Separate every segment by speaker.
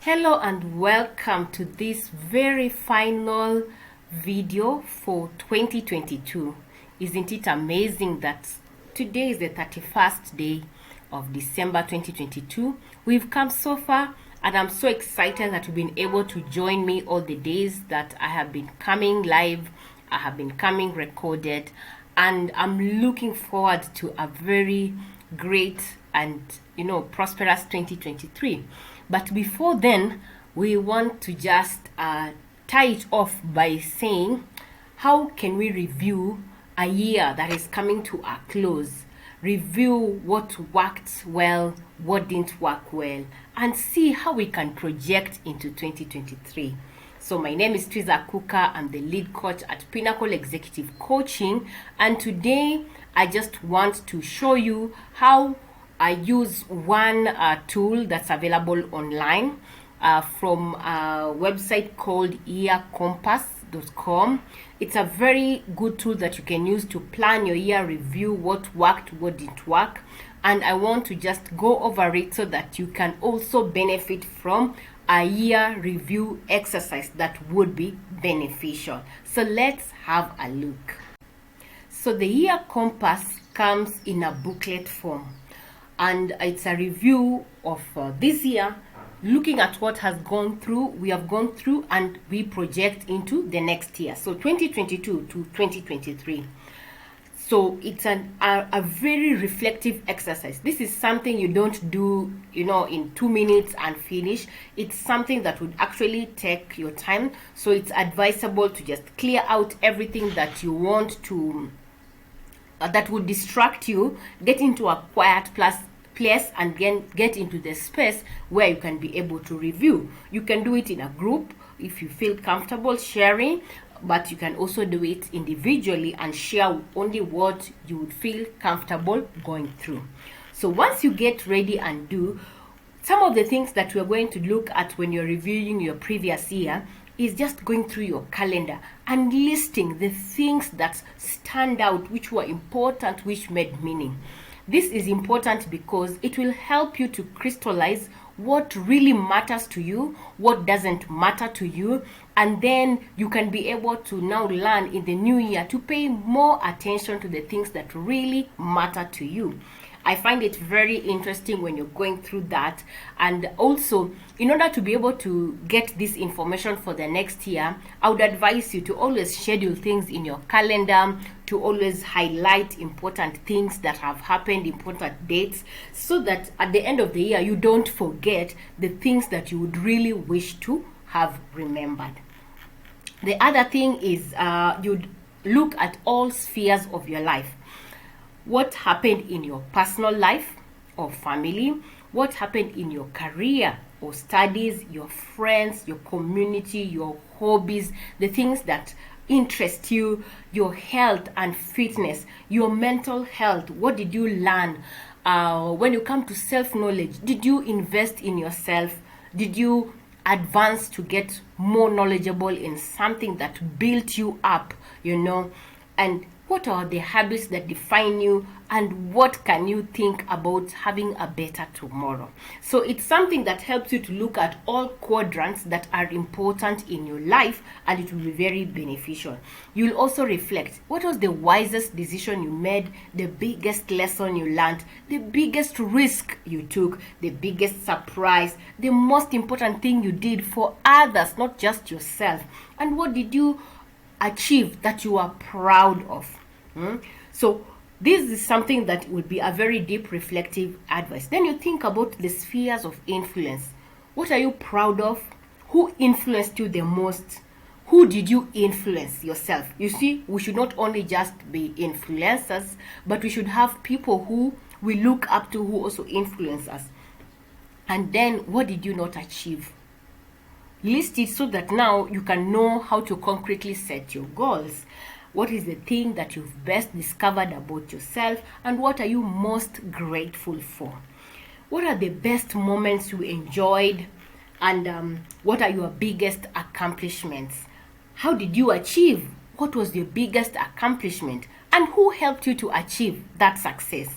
Speaker 1: Hello and welcome to this very final video for 2022. Isn't it amazing that today is the 31st day of December 2022? We've come so far and I'm so excited that you've been able to join me all the days that I have been coming live, I have been coming recorded, and I'm looking forward to a very great and prosperous 2023. But before then, we want to just tie it off by saying, how can we review a year that is coming to a close? Review what worked well, what didn't work well, and see how we can project into 2023. So my name is Twiza Kuka. I'm the lead coach at Pinnacle Executive Coaching, and today I just want to show you how I use one tool that's available online from a website called yearcompass.com. It's a very good tool that you can use to plan your year, review what worked, what didn't work. And I want to just go over it so that you can also benefit from a year review exercise that would be beneficial. So let's have a look. So the Year Compass comes in a booklet form, and it's a review of this year, looking at what we have gone through, and we project into the next year, so 2022 to 2023. So it's a very reflective exercise. This is something you don't do in 2 minutes and finish. It's something that would actually take your time, so it's advisable to just clear out everything that you want to that would distract you, get into a quiet place and get into the space where you can be able to review. You can do it in a group if you feel comfortable sharing, but you can also do it individually and share only what you would feel comfortable going through. So once you get ready and do, some of the things that we're going to look at when you're reviewing your previous year is just going through your calendar and listing the things that stand out, which were important, which made meaning. This is important because it will help you to crystallize what really matters to you, what doesn't matter to you, and then you can be able to now learn in the new year to pay more attention to the things that really matter to you. I find it very interesting when you're going through that. And also, in order to be able to get this information for the next year, I would advise you to always schedule things in your calendar, to always highlight important things that have happened, important dates, so that at the end of the year, you don't forget the things that you would really wish to have remembered. The other thing is you'd look at all spheres of your life. What happened in your personal life or family? What happened in your career or studies, your friends, your community, your hobbies, the things that interest you, your health and fitness, your mental health? What did you learn? When you come to self-knowledge, did you invest in yourself? Did you advance to get more knowledgeable in something that built you up, And what are the habits that define you, and what can you think about having a better tomorrow? So it's something that helps you to look at all quadrants that are important in your life, and it will be very beneficial. You'll also reflect, what was the wisest decision you made, the biggest lesson you learned, the biggest risk you took, the biggest surprise, the most important thing you did for others, not just yourself, and what did you achieve that you are proud of. So this is something that would be a very deep reflective advice. Then you think about the spheres of influence. What are you proud of? Who influenced you the most? Who did you influence yourself? You see, we should not only just be influencers, but we should have people who we look up to, who also influence us. And then what did you not achieve? List it so that now you can know how to concretely set your goals. What is the thing that you've best discovered about yourself, and what are you most grateful for? What are the best moments you enjoyed, and what are your biggest accomplishments? How did you achieve? What was your biggest accomplishment, and who helped you to achieve that success?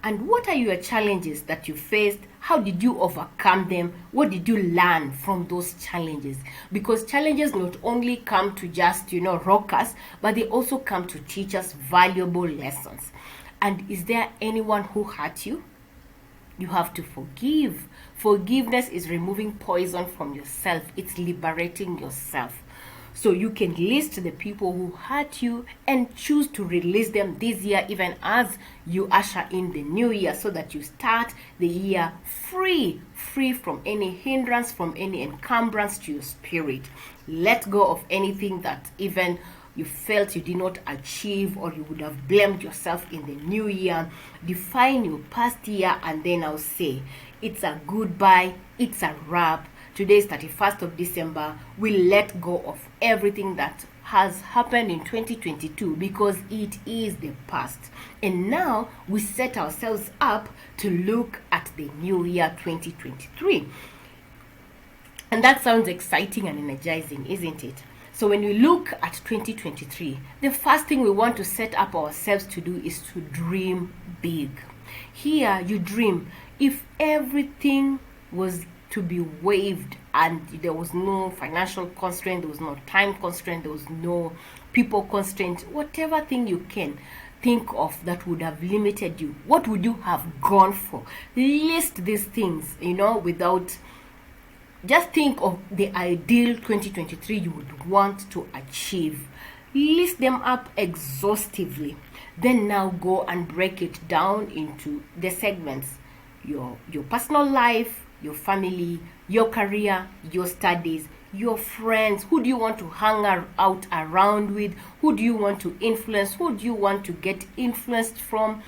Speaker 1: And what are your challenges that you faced, How did you overcome them? What did you learn from those challenges? Because challenges not only come to just, rock us, but they also come to teach us valuable lessons. And is there anyone who hurt you? You have to forgive. Forgiveness is removing poison from yourself. It's liberating yourself. So you can list the people who hurt you and choose to release them this year, even as you usher in the new year, so that you start the year free from any hindrance, from any encumbrance to your spirit. Let go of anything that even you felt you did not achieve, or you would have blamed yourself in the new year. Define your past year, and then I'll say it's a goodbye, it's a wrap. Today is 31st of December. We let go of everything that has happened in 2022 because it is the past. And now we set ourselves up to look at the new year 2023. And that sounds exciting and energizing, isn't it? So when we look at 2023, the first thing we want to set up ourselves to do is to dream big. Here you dream. If everything was to be waived and there was no financial constraint, there was no time constraint, there was no people constraint, whatever thing you can think of that would have limited you, what would you have gone for? List these things, without, just think of the ideal 2023 you would want to achieve. List them up exhaustively. Then now go and break it down into the segments: your personal life, your family, your career, your studies, your friends. Who do you want to hang out around with? Who do you want to influence? Who do you want to get influenced from?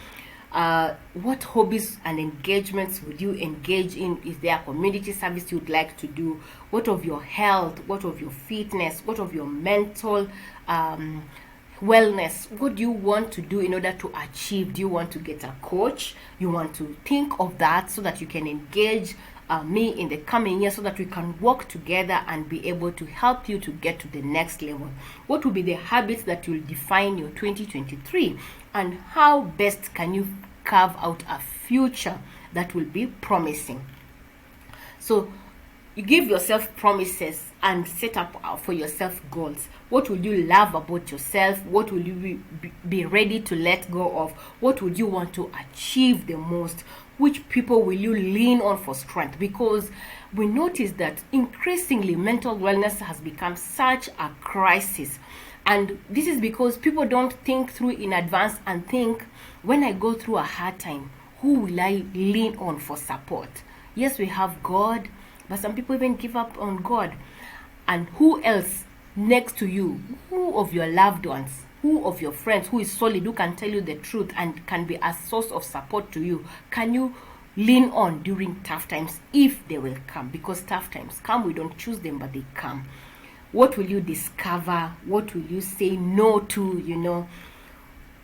Speaker 1: What hobbies and engagements would you engage in? Is there a community service you'd like to do? What of your health? What of your fitness? What of your mental wellness? What do you want to do in order to achieve? Do you want to get a coach? You want to think of that so that you can engage me in the coming year, so that we can work together and be able to help you to get to the next level. What will be the habits that will define your 2023, and how best can you carve out a future that will be promising? So you give yourself promises and set up for yourself goals. What will you love about yourself? What will you be ready to let go of? What would you want to achieve the most? Which people will you lean on for strength? Because we notice that increasingly mental wellness has become such a crisis. And this is because people don't think through in advance and think, when I go through a hard time, who will I lean on for support? Yes, we have God, but some people even give up on God. And who else next to you? Who of your loved ones? Who of your friends who is solid, who can tell you the truth and can be a source of support to you, can you lean on during tough times, if they will come? Because tough times come, we don't choose them, but they come. What will you discover? What will you say no to?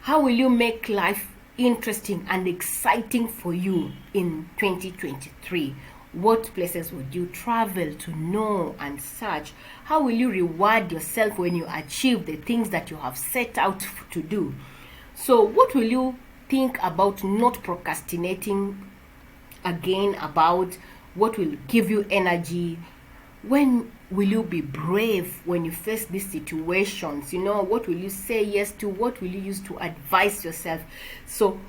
Speaker 1: How will you make life interesting and exciting for you in 2023? What places would you travel to know and such? How will you reward yourself when you achieve the things that you have set out to do? So what will you think about not procrastinating again about? What will give you energy? When will you be brave when you face these situations? What will you say yes to? What will you use to advise yourself? So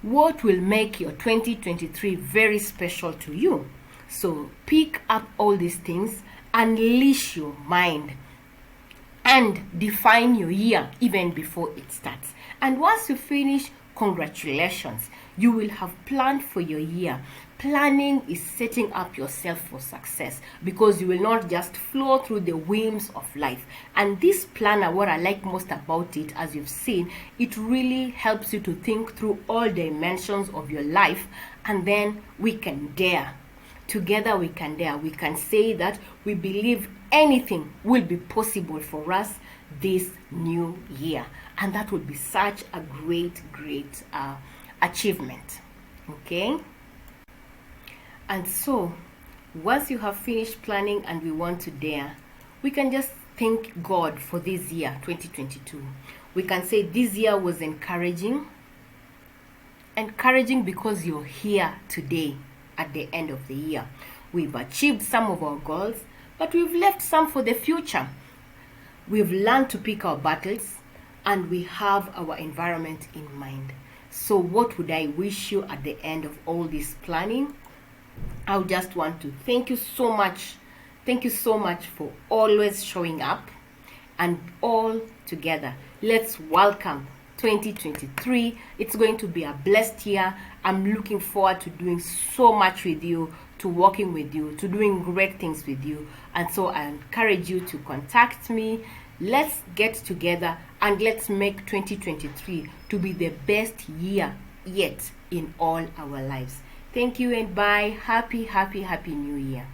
Speaker 1: what will make your 2023 very special to you? So pick up all these things, unleash your mind, and define your year even before it starts. And once you finish, congratulations, you will have planned for your year. Planning is setting up yourself for success, because you will not just flow through the whims of life. And this planner, what I like most about it, as you've seen, it really helps you to think through all dimensions of your life, and then we can dare. Together we can dare. We can say that we believe anything will be possible for us this new year. And that would be such a great achievement. Okay? And so, once you have finished planning and we want to dare, we can just thank God for this year, 2022. We can say this year was encouraging. Encouraging because you're here today at the end of the year. We've achieved some of our goals, but we've left some for the future. We've learned to pick our battles, and we have our environment in mind. So what would I wish you at the end of all this planning? I would just want to thank you so much. Thank you so much for always showing up, and all together, let's welcome 2023. It's going to be a blessed year. I'm looking forward to doing so much with you, to working with you, to doing great things with you. And so I encourage you to contact me. Let's get together and let's make 2023 to be the best year yet in all our lives. Thank you and bye. Happy New Year.